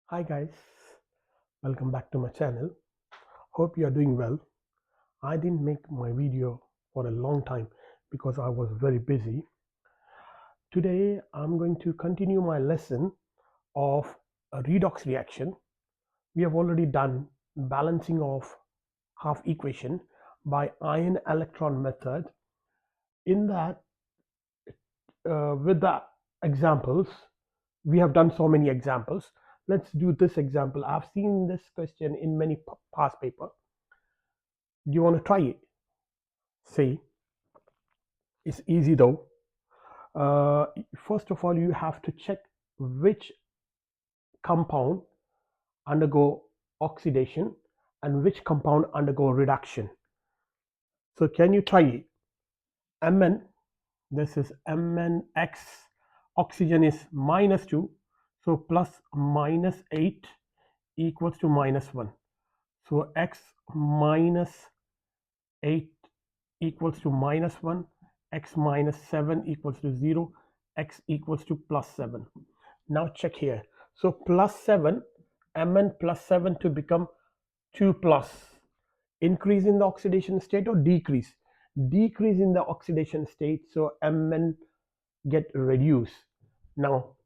Hi guys, welcome back to my channel. Hope you are doing well. I didn't make my video for a long time because I was very busy. Today I'm going to continue my lesson of a redox reaction. We have already done balancing of half equation by ion electron method. In that, with the examples, we have done so many examples. Let's do this example. I've seen this question in many past paper. Do you want to try it? See, it's easy though. First of all, you have to check which compound undergo oxidation and which compound undergo reduction. So can you try it? Mn, this is MnX, oxygen is -2, so plus -8 equals to -1. So X minus 8 equals to -1, X minus 7 equals to 0, X equals to +7. Now check here. So +7, Mn +7 to become 2 plus. Increase in the oxidation state or decrease? Decrease in the oxidation state, so Mn get reduced. Now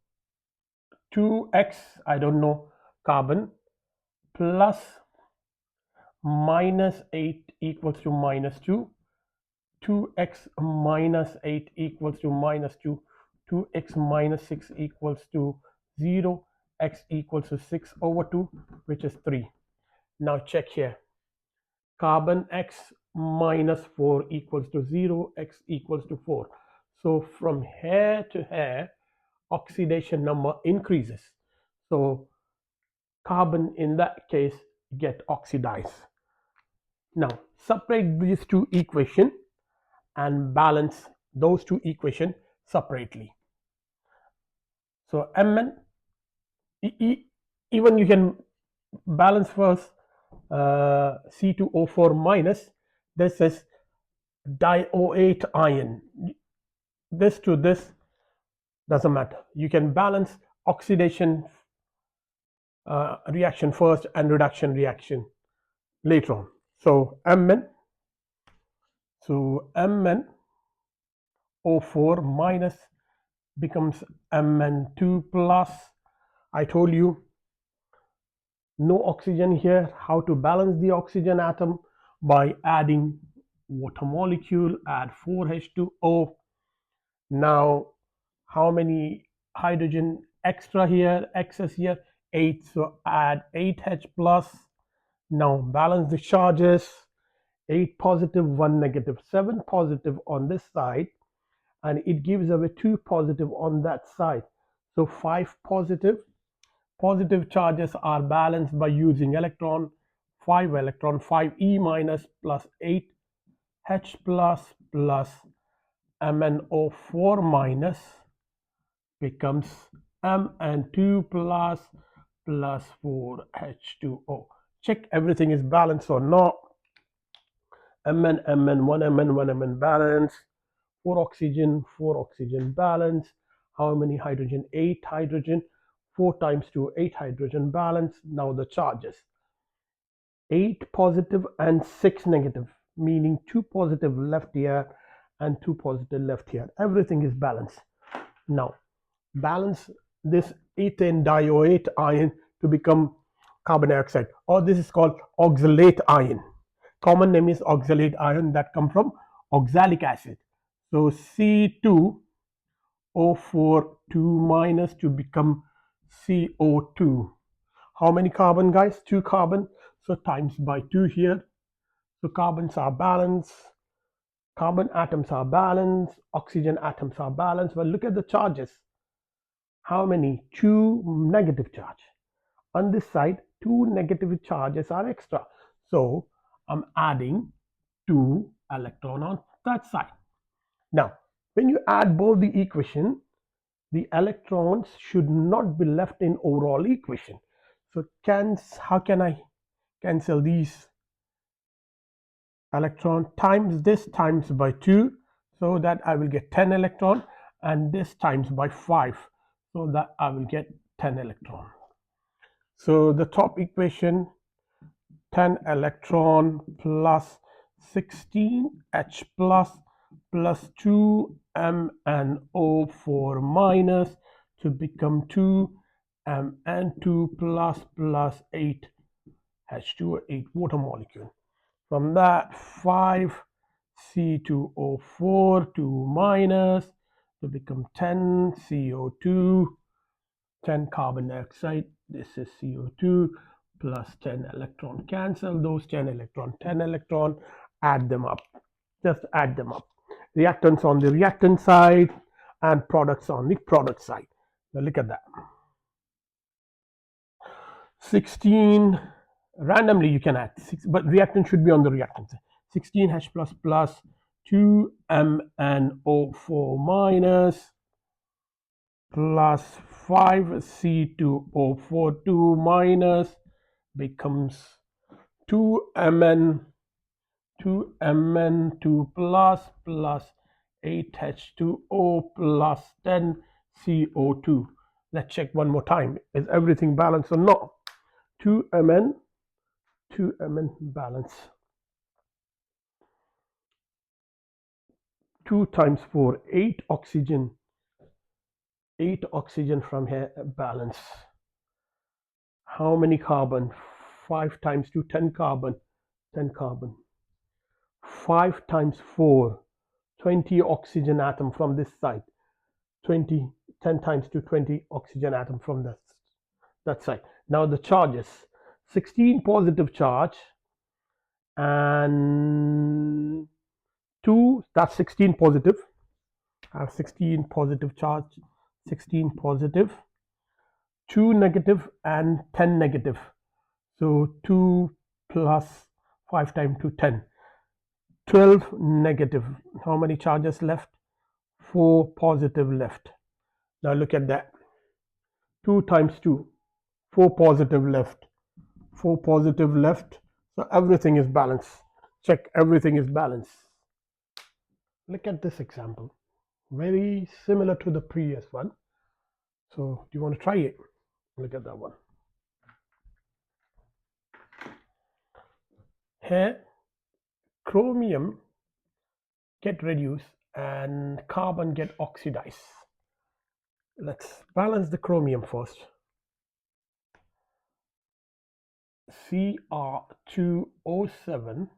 2x, I don't know, carbon plus -8 equals to -2. 2x minus 8 equals to -2. 2x minus 6 equals to 0. X equals to 6 over 2, which is 3. Now check here. Carbon X minus 4 equals to 0. X equals to 4. So from here to here, oxidation number increases. So carbon in that case get oxidized. Now separate these two equations and balance those two equations separately. So Mn, even you can balance first C2O4 minus, this is dioate ion. This to this doesn't matter. You can balance oxidation reaction first and reduction reaction later on. So Mn, MnO4 minus becomes Mn2 plus. I told you no oxygen here. How to balance the oxygen atom? By adding water molecule, add 4H2O. Now how many hydrogen extra here, excess here? 8, so add 8H plus. Now balance the charges. 8 positive, 1 negative, 7 positive on this side, and it gives away 2 positive on that side. So 5 positive. Positive charges are balanced by using electron. 5 electron, 5e minus plus 8H plus MnO4 minus becomes Mn2 plus 4H2O. Check everything is balanced or not. Mn, 1 Mn, 1 Mn balance. 4 oxygen balance. How many hydrogen? 8 hydrogen. 4 times 2, 8 hydrogen balance. Now the charges. 8 positive and 6 negative, meaning 2 positive left here and 2 positive left here. Everything is balanced. Now balance this ethane dioate ion to become carbon dioxide, or this is called oxalate ion. Common name is oxalate ion that come from oxalic acid. So C2O4 2 minus to become CO2. How many carbon, guys? 2 carbon. So times by 2 here. So carbons are balanced. Carbon atoms are balanced. Oxygen atoms are balanced. But look at the charges. How many? 2 negative charge. On this side, 2 negative charges are extra. So I'm adding 2 electron on that side. Now, when you add both the equation, the electrons should not be left in overall equation. So how can I cancel these? Electron times this times by 2, so that I will get 10 electron, and this times by 5, so that I will get 10 electron. So the top equation, 10 electron plus 16H plus 2 MnO4 minus to become 2 Mn2 plus 8 H2O 8 water molecule. From that 5 C2O4 2 minus to become 10 CO2, 10 carbon dioxide. This is CO2 plus 10 electron. Cancel those 10 electron, 10 electron, add them up. Just add them up. Reactants on the reactant side and products on the product side. Now look at that. 16 randomly you can add, but reactant should be on the reactant side. 16H plus 2 MnO4 minus plus 5 C2O4 2 minus becomes 2 Mn2 plus 8 H2O plus 10 CO2. Let's check one more time. Is everything balanced or not? 2 Mn balance. 2 times 4, 8 oxygen. 8 oxygen from here, balance. How many carbon? 5 times 2, 10 carbon. 10 carbon. 5 times 4, 20 oxygen atom from this side. 20, 10 times 2, 20 oxygen atom from that side. Now the charges. 16 positive charge and 2, that's 16 positive. I have 16 positive charge, 16 positive, 2 negative and 10 negative. So 2 plus 5 times 2, 10. 12 negative. How many charges left? 4 positive left. Now look at that. 2 times 2, 4 positive left. 4 positive left. So everything is balanced. Check, everything is balanced. Look at this example. Very similar to the previous one. So do you want to try it? Look at that one. Here, chromium get reduced and carbon get oxidized. Let's balance the chromium first. Cr2O7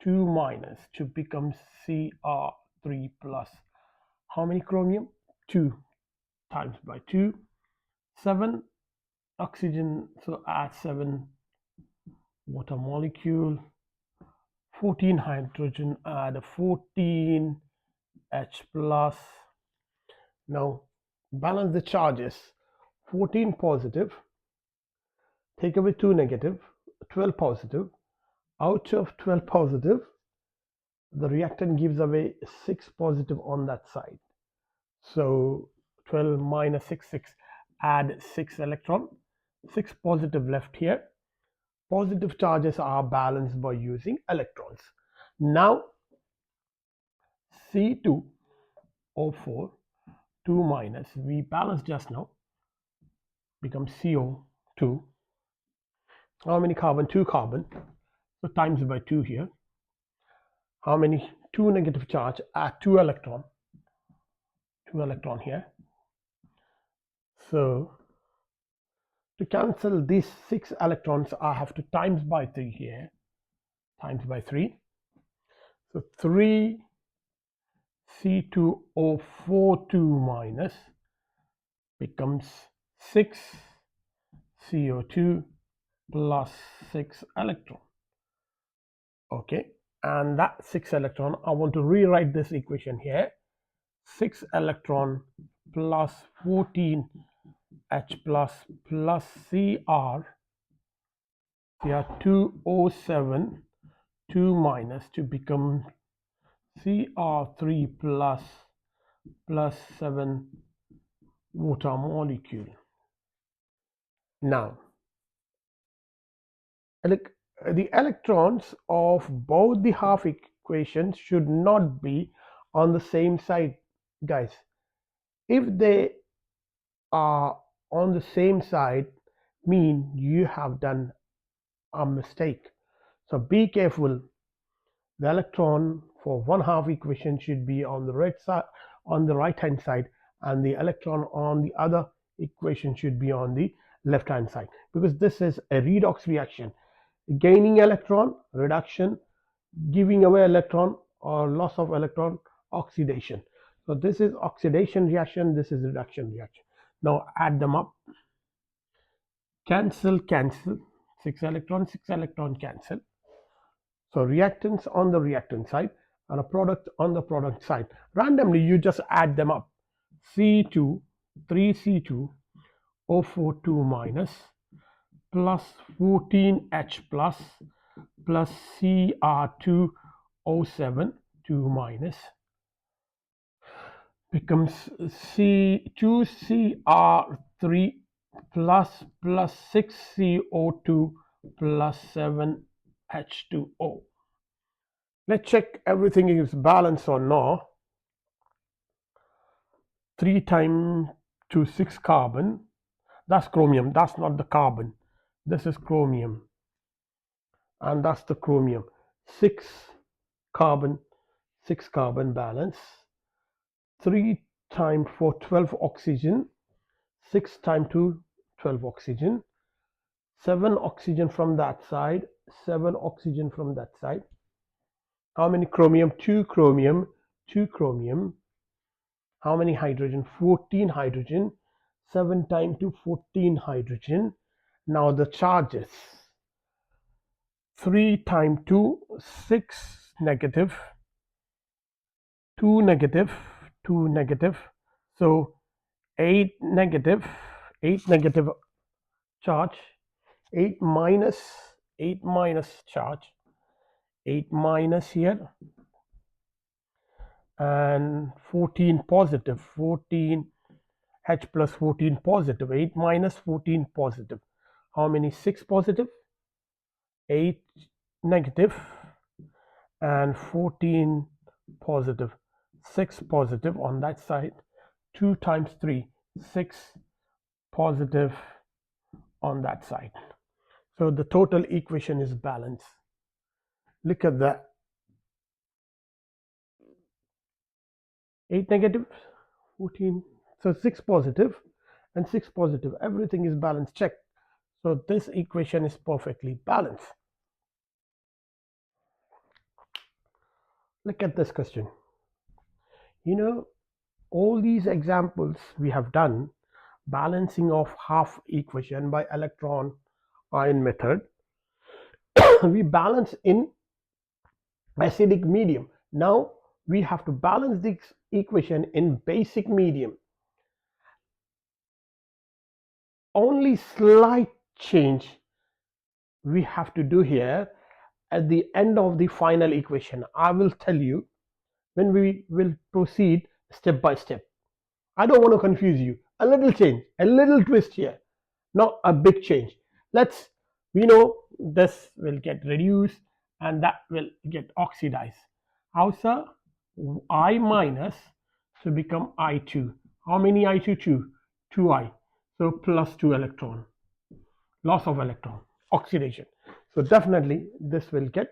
2 minus to become Cr3 plus. How many chromium? 2 times by 2, 7 oxygen, so add 7 water molecule, 14 hydrogen, add a 14 H plus. Now balance the charges. 14 positive, take away 2 negative, 12 positive. Out of 12 positive, the reactant gives away 6 positive on that side. So 12 minus 6, 6, add 6 electron, 6 positive left here. Positive charges are balanced by using electrons. Now C2O4 2 minus, we balanced just now, becomes CO2. How many carbon? 2 carbon, so times by 2 here. How many? 2 negative charge, add 2 electron, 2 electron here. So to cancel these 6 electrons, I have to times by 3 here, times by 3. So 3 C2O4 2 minus becomes 6 CO2 plus 6 electron. Okay, and that 6 electron, I want to rewrite this equation here. 6 electron plus 14 H plus Cr2O7 2 minus to become Cr3 plus 7 water molecule. Now, the electrons of both the half equations should not be on the same side, guys. If they are on the same side, mean you have done a mistake. So be careful. The electron for one half equation should be on the right side, on the right hand side, and the electron on the other equation should be on the left hand side, because this is a redox reaction. Gaining electron, reduction; giving away electron or loss of electron, oxidation. So this is oxidation reaction, this is reduction reaction. Now add them up. Cancel, cancel. 6 electron cancel. So reactants on the reactant side and a product on the product side. Randomly, you just add them up. C2, 3C2, O42 minus, plus 14H plus Cr2O7 2 minus, becomes C2Cr3 plus 6CO2 plus 7H2O. Let's check everything is balanced or not. 3 times to 6 carbon, that's chromium, that's not the carbon. This is chromium, and that's the chromium. 6 carbon, 6 carbon balance. 3 times for 12 oxygen, 6 times 2, 12 oxygen. 7 oxygen from that side, 7 oxygen from that side. How many chromium? 2 chromium, 2 chromium. How many hydrogen? 14 hydrogen. 7 times 2, 14 hydrogen. Now the charges. 3 times 2, 6 negative, 2 negative, 2 negative. So 8 negative, 8 negative charge, 8 minus charge, 8 minus here, and 14 positive, 14 H plus 14 positive, 8 minus 14 positive. How many? 6 positive, 8 negative, and 14 positive. 6 positive on that side. 2 times 3, 6 positive on that side. So the total equation is balanced. Look at that. 8 negative, 14, so 6 positive and 6 positive. Everything is balanced. Check. So this equation is perfectly balanced. Look at this question. You know, all these examples we have done, balancing of half equation by electron ion method, we balance in acidic medium. Now we have to balance this equation in basic medium. Only slight change we have to do here at the end of the final equation. I will tell you when we will proceed step by step. I don't want to confuse you. A little change, a little twist here, not a big change. We know this will get reduced and that will get oxidized. How, sir? I minus to become I2. How many I2? 2. 2I. So plus 2 electron. Loss of electron. Oxidation. So definitely this will get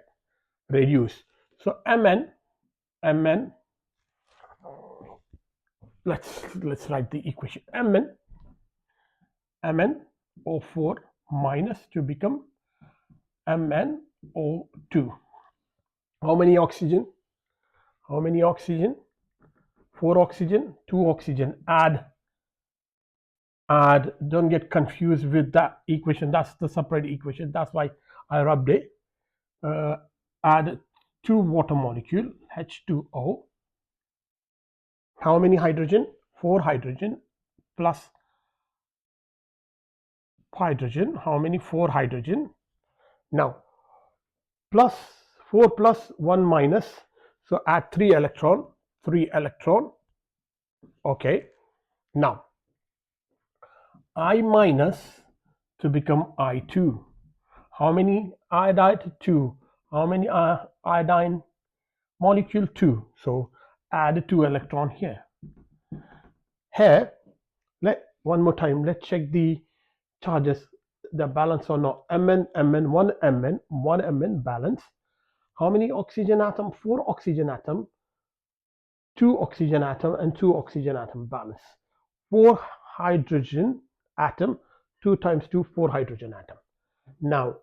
reduced. So Mn, let's write the equation. MnO4 minus to become MnO2. How many oxygen? 4 oxygen, 2 oxygen. Add. Don't get confused with that equation. That's the separate equation. That's why I rubbed it. Add 2 water molecule, H2O. How many hydrogen? 4 hydrogen plus hydrogen. How many? 4 hydrogen. Now plus 4 plus 1 minus, so add 3 electron. Okay. Now I minus to become I2. How many iodide? 2. How many iodine molecule? 2. So add 2 electron here. One more time, let's check the charges. they're balanced or not. Mn, Mn, 1 Mn, 1 Mn balance. How many oxygen atom? 4 oxygen atom, 2 oxygen atom, and 2 oxygen atom balance. 4 hydrogen atom, 2 times 2, 4 hydrogen atom. Now,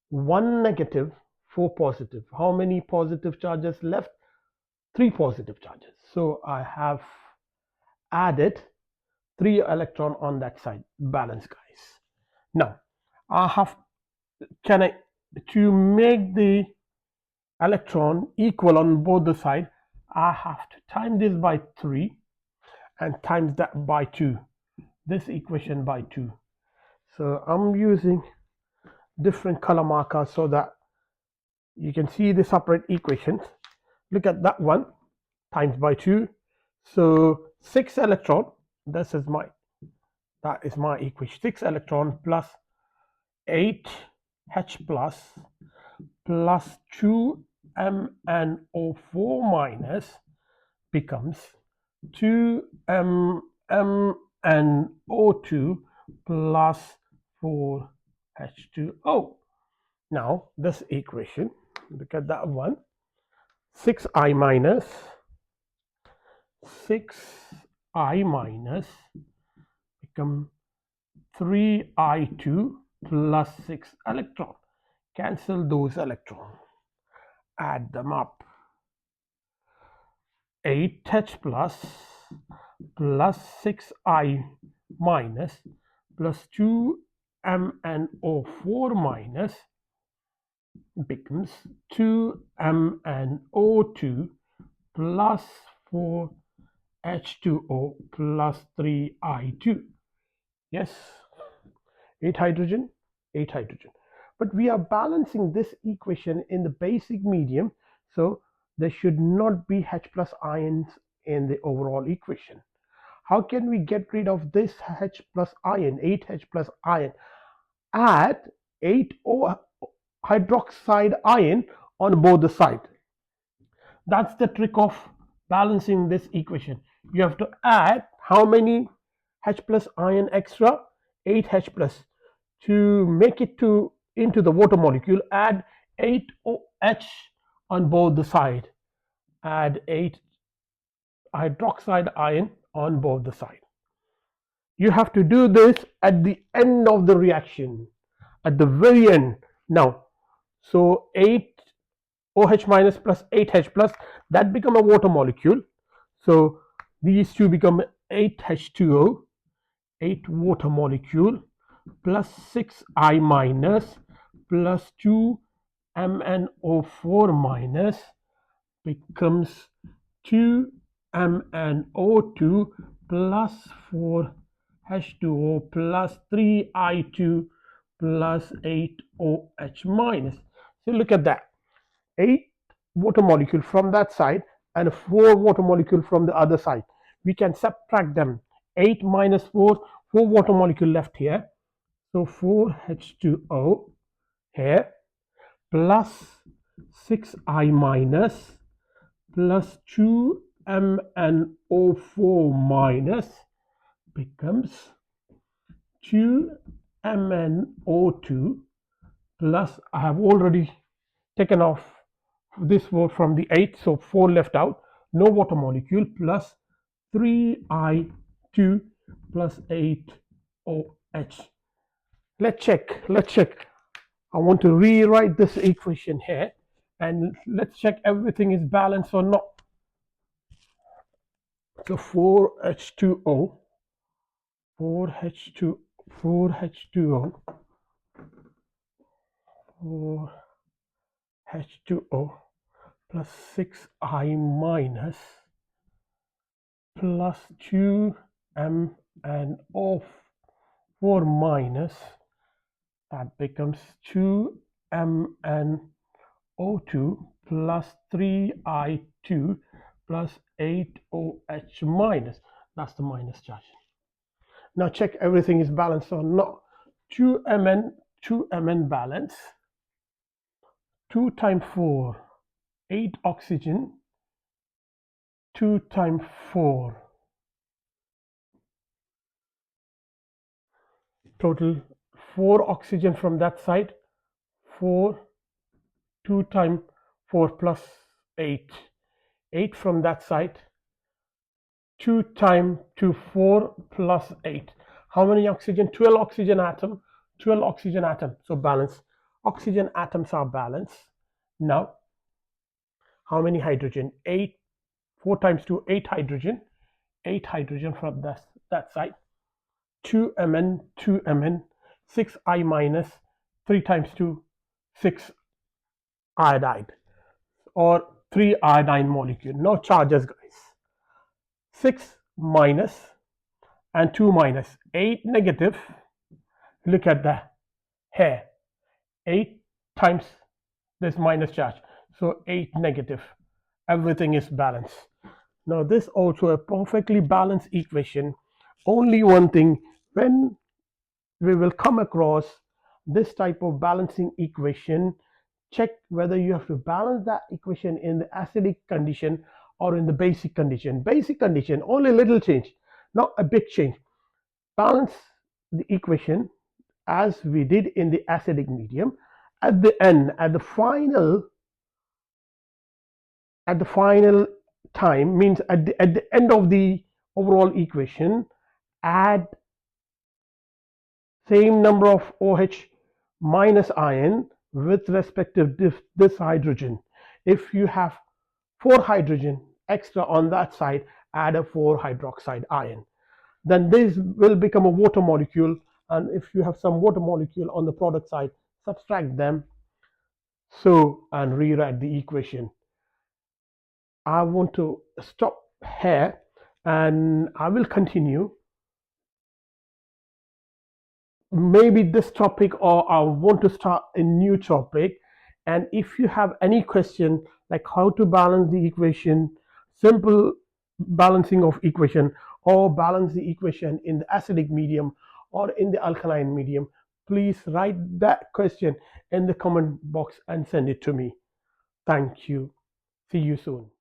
1 negative, 4 positive. How many positive charges left? 3 positive charges. So I have added 3 electron on that side. Balance, guys. Now, I have, to make the electron equal on both the sides, I have to time this by 3 and times that by 2. This equation by 2. So I'm using different color markers so that you can see the separate equations. Look at that one, times by 2. So 6 electron, that is my equation. 6 electron plus 8 H plus 2 MnO4 minus becomes 2 MnO2 plus 4 H2O. Now this equation, look at that one, 6I minus become 3I2 plus 6 electron. Cancel those electrons, add them up. 8H plus 6I minus plus 2 MnO4 minus becomes 2 MnO2 plus 4 H2O plus 3I2. Yes, 8 hydrogen, 8 hydrogen. But we are balancing this equation in the basic medium, so there should not be H plus ions in the overall equation. How can we get rid of this H plus ion, 8H plus ion? Add 8O hydroxide ion on both the sides. That's the trick of balancing this equation. You have to add how many H plus ion extra? 8H plus. To make it into the water molecule, add 8OH on both the side. Add 8 hydroxide ion on both the side. You have to do this at the end of the reaction, at the very end. Now, so 8OH minus plus 8H plus, that become a water molecule. So these two become 8H2O, 8 water molecule, plus 6I minus plus 2 MnO4 minus becomes 2 MnO2 plus 4 H2O plus 3I2 plus 8OH minus. So look at that, 8 water molecule from that side and 4 water molecule from the other side. We can subtract them. 8 minus 4, 4 water molecule left here. So 4H2O here plus 6I minus plus 2 MnO4 minus becomes 2 MnO2 plus, I have already taken off this 4 from the 8, so 4 left out, no water molecule, plus 3I2 plus 8OH. Let's check. I want to rewrite this equation here and let's check everything is balanced or not. So 4H2O plus 6I minus plus 2 MnO4 minus, that becomes 2 MnO2 plus 3I2 plus 8OH minus. That's the minus charge. Now check everything is balanced or not. 2 Mn balance. 2 times 4, 8 oxygen. 2 times 4, total 4 oxygen from that side, 4, 2 times 4 plus 8, 8 from that side, 2 times 2, 4 plus 8. How many oxygen? 12 oxygen atom, 12 oxygen atom. So balance. Oxygen atoms are balanced. Now, how many hydrogen? 8, 4 times 2, 8 hydrogen. 8 hydrogen from that side. 2 Mn, 2 Mn, 6 I minus, 3 times 2, 6 iodide, or 3 iodine molecule. No charges, guys. 6 minus and 2 minus, 8 negative. Look at the here, 8 times this minus charge, so 8 negative. Everything is balanced. Now this also a perfectly balanced equation. Only one thing, when we will come across this type of balancing equation, check whether you have to balance that equation in the acidic condition or in the basic condition. Basic condition, only little change, not a big change. Balance the equation as we did in the acidic medium. At the end, at the final time, means at the end of the overall equation, add same number of OH minus ion with respect to this hydrogen. If you have 4 hydrogen extra on that side, add a 4 hydroxide ion. Then this will become a water molecule, and if you have some water molecule on the product side, subtract them, so, and rewrite the equation. I want to stop here and I will continue maybe this topic, or I want to start a new topic. And if you have any question like how to balance the equation, simple balancing of equation, or balance the equation in the acidic medium or in the alkaline medium, please write that question in the comment box and send it to me. Thank you. See you soon.